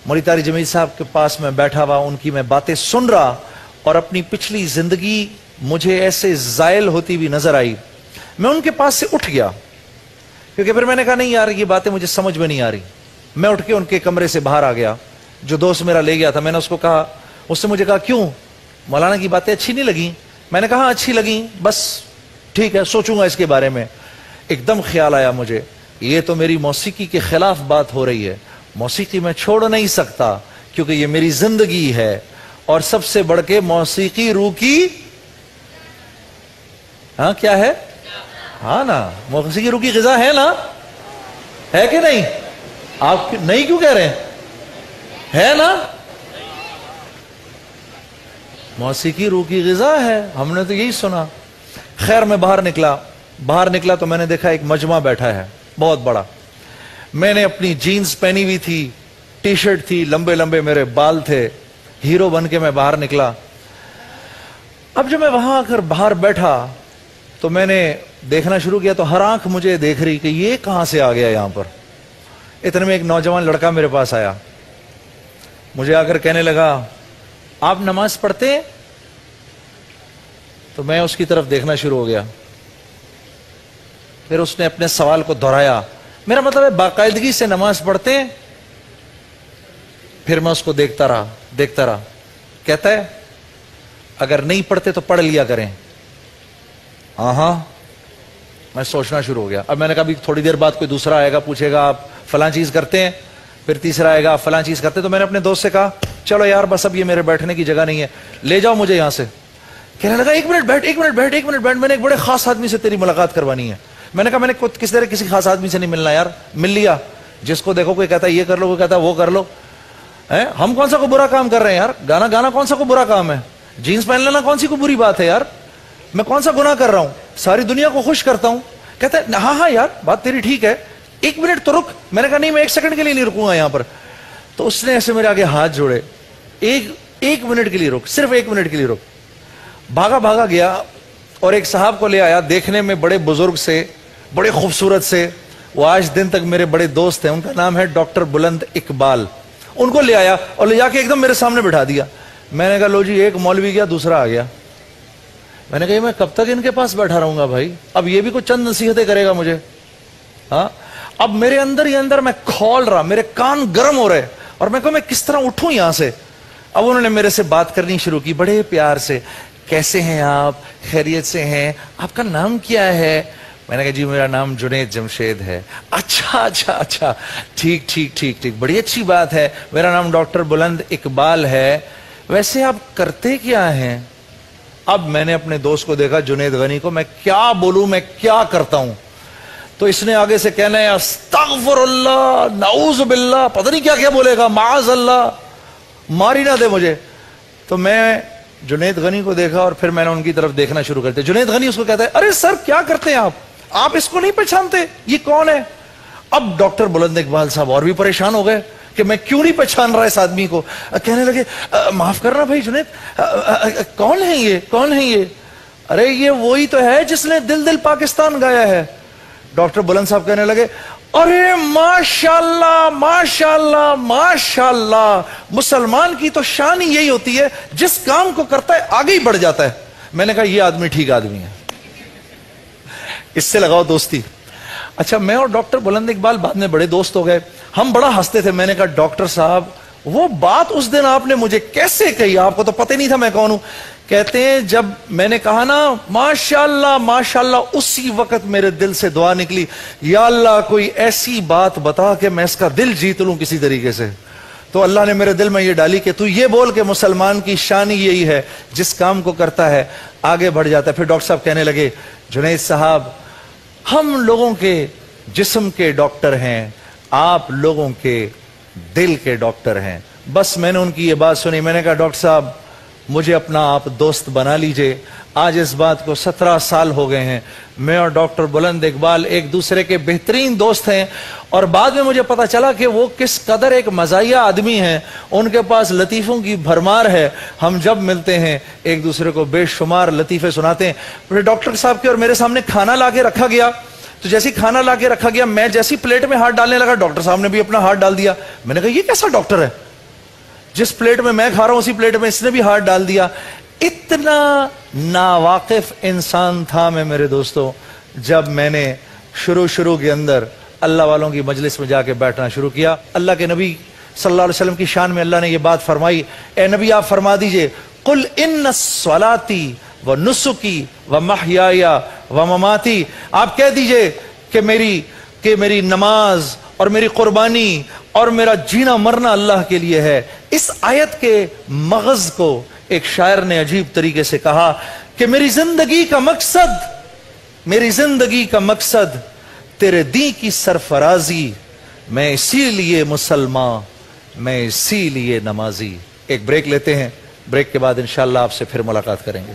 मौलवी तारिक जमील साहब के पास मैं बैठा हुआ, उनकी मैं बातें सुन रहा और अपनी पिछली जिंदगी मुझे ऐसे जायल होती हुई नजर आई। मैं उनके पास से उठ गया, क्योंकि फिर मैंने कहा नहीं यार ये बातें मुझे समझ में नहीं आ रही। मैं उठ के उनके कमरे से बाहर आ गया। जो दोस्त मेरा ले गया था, मैंने उसको कहा, उसने मुझे कहा क्यों मौलाना की बातें अच्छी नहीं लगी? मैंने कहा अच्छी लगी, बस ठीक है सोचूंगा इसके बारे में। एकदम ख्याल आया मुझे, ये तो मेरी मौसीकी के खिलाफ बात हो रही है। मौसीकी मैं छोड़ नहीं सकता क्योंकि ये मेरी जिंदगी है, और सबसे बढ़ के मौसीकी रूह की हाँ क्या है, हाँ ना, मौसीकी रूह की ग़िज़ा है ना, है कि नहीं? आप नहीं क्यों कह रहे हैं? है ना, मौसीकी रूह की ग़िज़ा है, हमने तो यही सुना। खैर मैं बाहर निकला तो मैंने देखा एक मजमा बैठा है बहुत बड़ा। मैंने अपनी जीन्स पहनी हुई थी, टी शर्ट थी, लंबे लंबे मेरे बाल थे, हीरो बन के मैं बाहर निकला। अब जब मैं वहां आकर बाहर बैठा तो मैंने देखना शुरू किया, तो हर आंख मुझे देख रही कि ये कहां से आ गया यहां पर। इतने में एक नौजवान लड़का मेरे पास आया, मुझे आकर कहने लगा आप नमाज पढ़ते हैं? तो मैं उसकी तरफ देखना शुरू हो गया। फिर उसने अपने सवाल को दोहराया, मेरा मतलब है बाकायदगी से नमाज पढ़ते हैं? फिर मैं उसको देखता रहा। कहता है अगर नहीं पढ़ते तो पढ़ लिया करें। हाँ, मैं सोचना शुरू हो गया। अब मैंने कहा अभी थोड़ी देर बाद कोई दूसरा आएगा, पूछेगा आप फलां चीज करते हैं? फिर तीसरा आएगा आप फलां चीज करते हैं। तो मैंने अपने दोस्त से कहा चलो यार बस अब ये मेरे बैठने की जगह नहीं है, ले जाओ मुझे यहां से। कहने लगा एक मिनट बैठ, मैंने एक बड़े खास आदमी से तेरी मुलाकात करवानी है। मैंने कहा मैंने किसी खास आदमी से नहीं मिलना यार। मिल लिया, जिसको देखो कोई कहता है ये कर लो, कोई कहता है वो कर लो। हम कौन सा कोई बुरा काम कर रहे हैं यार? गाना कौन सा कोई बुरा काम है? जीन्स पहन लेना कौन सी कोई बुरी बात है यार? मैं कौन सा गुनाह कर रहा हूं? सारी दुनिया को खुश करता हूं। कहता है हाँ यार बात तेरी ठीक है, एक मिनट तो रुक। मैंने कहा नहीं मैं एक सेकंड के लिए नहीं रुकूंगा यहां पर। तो उसने ऐसे मेरे आगे हाथ जोड़े, एक मिनट के लिए रुक, सिर्फ 1 मिनट के लिए रुक। भागा गया और एक साहब को ले आया, देखने में बड़े बुजुर्ग से, बड़े खूबसूरत से, वो आज दिन तक मेरे बड़े दोस्त हैं। उनका नाम है डॉक्टर बुलंद इकबाल। उनको ले आया और ले जाके एकदम मेरे सामने बिठा दिया। मैंने कहा लो जी, एक मौलवी गया दूसरा आ गया। मैंने कहा मैं कब तक इनके पास बैठा रहूंगा भाई? अब ये भी कुछ चंद नसीहतें करेगा मुझे। हाँ, अब मेरे अंदर ही अंदर मैं खोल रहा, मेरे कान गर्म हो रहे, और मैं कहूं मैं किस तरह उठूं यहां से। अब उन्होंने मेरे से बात करनी शुरू की बड़े प्यार से, कैसे हैं आप, खैरियत से हैं, आपका नाम क्या है? मैंने कहा जी मेरा नाम जुनैद जमशेद है। अच्छा, ठीक, बड़ी अच्छी बात है। मेरा नाम डॉक्टर बुलंद इकबाल है। वैसे आप करते क्या हैं? अब मैंने अपने दोस्त को देखा, जुनैद गनी को, मैं क्या बोलूं, मैं क्या करता हूं? तो इसने आगे से कहना है अस्तगफिरुल्लाह, नाऊज़ बिल्लाह, पता नहीं क्या क्या बोलेगा, माअज़ अल्लाह, मारी ना दे मुझे। तो मैं जुनैद गनी को देखा और फिर मैंने उनकी तरफ देखना शुरू कर दिया। जुनैद गनी उसको कहता है अरे सर क्या करते हैं आप इसको नहीं पहचानते, ये कौन है? अब डॉक्टर बुलंद इकबाल साहब और भी परेशान हो गए कि मैं क्यों नहीं पहचान रहा इस आदमी को। कहने लगे माफ करना भाई जुनैद, कौन है ये? अरे ये वही तो है जिसने दिल दिल पाकिस्तान गाया है। डॉक्टर बुलंद साहब कहने लगे अरे माशाल्लाह, मुसलमान की तो शान ही यही होती है, जिस काम को करता है आगे ही बढ़ जाता है। मैंने कहा ये आदमी ठीक आदमी है, इससे लगाओ दोस्ती। अच्छा, मैं और डॉक्टर बुलंद इकबाल बाद में बड़े दोस्त हो गए, हम बड़ा हंसते थे। मैंने कहा डॉक्टर साहब वो बात उस दिन आपने मुझे कैसे कही, आपको तो पता ही नहीं था मैं कौन हूं। कहते हैं जब मैंने कहा ना माशाल्लाह, उसी वक्त मेरे दिल से दुआ निकली, या अल्लाह कोई ऐसी बात बता कि मैं इसका दिल जीत लूं किसी तरीके से। तो अल्लाह ने मेरे दिल में ये डाली कि तू ये बोल के मुसलमान की शान यही है, जिस काम को करता है आगे बढ़ जाता है। फिर डॉक्टर साहब कहने लगे जुनैद साहब हम लोगों के जिस्म के डॉक्टर हैं, आप लोगों के दिल के डॉक्टर हैं। बस मैंने उनकी ये बात सुनी, मैंने कहा डॉक्टर साहब मुझे अपना आप दोस्त बना लीजिए। आज इस बात को 17 साल हो गए हैं। मैं और डॉक्टर बुलंद इकबाल एक दूसरे के बेहतरीन दोस्त हैं, और बाद में मुझे पता चला कि वो किस कदर एक मज़ाहिया आदमी हैं, उनके पास लतीफ़ों की भरमार है। हम जब मिलते हैं एक दूसरे को बेशुमार लतीफ़े सुनाते हैं। फिर डॉक्टर साहब के और मेरे सामने खाना ला के रखा गया, तो जैसे खाना ला के रखा गया, मैं जैसी प्लेट में हाथ डालने लगा, डॉक्टर साहब ने भी अपना हाथ डाल दिया। मैंने कहा ये कैसा डॉक्टर है, जिस प्लेट में मैं खा रहा हूं उसी प्लेट में इसने भी हाथ डाल दिया। इतना नावाकिफ इंसान था मैं मेरे दोस्तों, जब मैंने शुरू के अंदर अल्लाह वालों की मजलिस में जाके बैठना शुरू किया। अल्लाह के नबी सल्लल्लाहु अलैहि वसल्लम की शान में अल्लाह ने ये बात फरमाई, ए नबी आप फरमा दीजिए, कुल इन्ना स्वलाती व नुसुकी व महयाया व ममाती, आप कह दीजिए कि मेरी नमाज और मेरी कुर्बानी और मेरा जीना मरना अल्लाह के लिए है। इस आयत के मगज को एक शायर ने अजीब तरीके से कहा कि मेरी जिंदगी का मकसद तेरे दी की सरफराजी, मैं इसीलिए मुसलमान, मैं इसीलिए नमाजी। एक ब्रेक लेते हैं, ब्रेक के बाद इंशाअल्लाह आपसे फिर मुलाकात करेंगे।